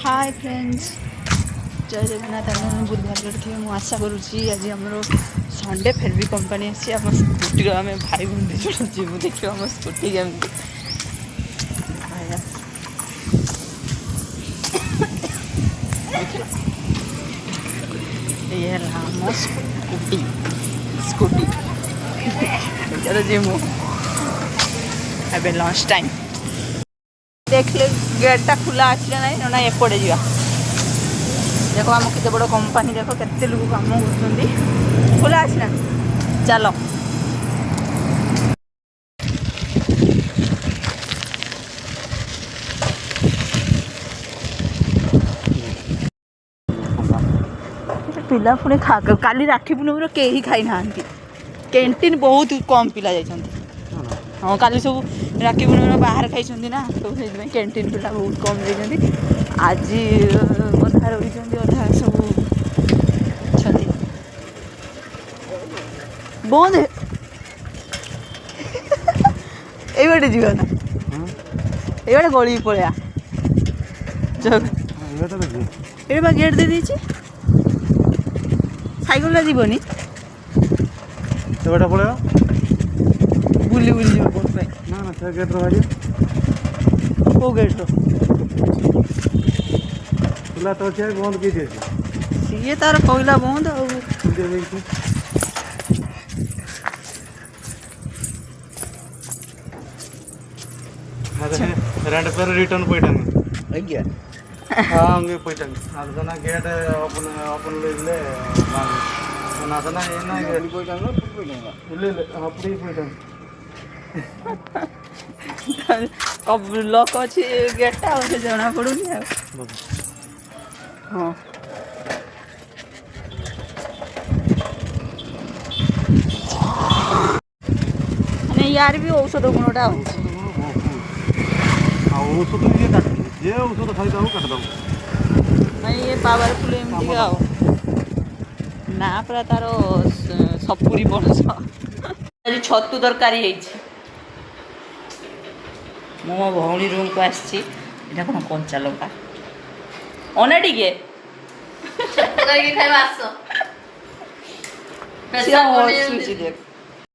hi friends जय जगन्नाथ आम बुधवार थे मुझे आशा करुँची आज आम संडे फिर भी कंपनी आसी आम स्कूटी आम भाई भून दी जोड़ जीव देखिए आम स्कूटी केमती ये आम स्कूटी स्कूटी जीमु एबे लंच टाइम देख ले गेटा खुला आसले ना ना एपटे जा देखो आम केते बड़ कंपनी देखो केते लोग काम कर खुला आसला चलो पिला पुणी खा काली राखी पूर्णिम कहीं खाई ना कैंटीन बहुत कम पिला जाइछन्ति हाँ काली सब राखी पूर्णिमा बाहर खाई ना तो कैंटीन पिला बहुत कम जाइछन्ति आज अधा रही अधा सब बंद ये बाटे जीव ना ये बाटे गली पलैया ये गेट दे दी साइकेल जीवनी पलैया बुली बुली जीव कौन ना ना से गेट बाहर को गेट खुला तो अच्छे बंद की दिए सी तार कहला बंद रेंट पर रिटर्न पैठा आज्ञा हाँ हंगे पैठा ना गेट ओपन ओपन ले ना तो ना ये ना गेट पैठा ले अपनी पैठा कब लॉक अच्छी गेटा उसे जना पड़ूनी हाँ यार भी औषध गुणटा औषध भी काट जे औषध खाई काट दो नहीं ये पावरफुल एमती का ना पूरा तार सपुरी पणस आज छतु तरकारी मो भौणी रूम को आसी कौन कंचा लंका अना टे देख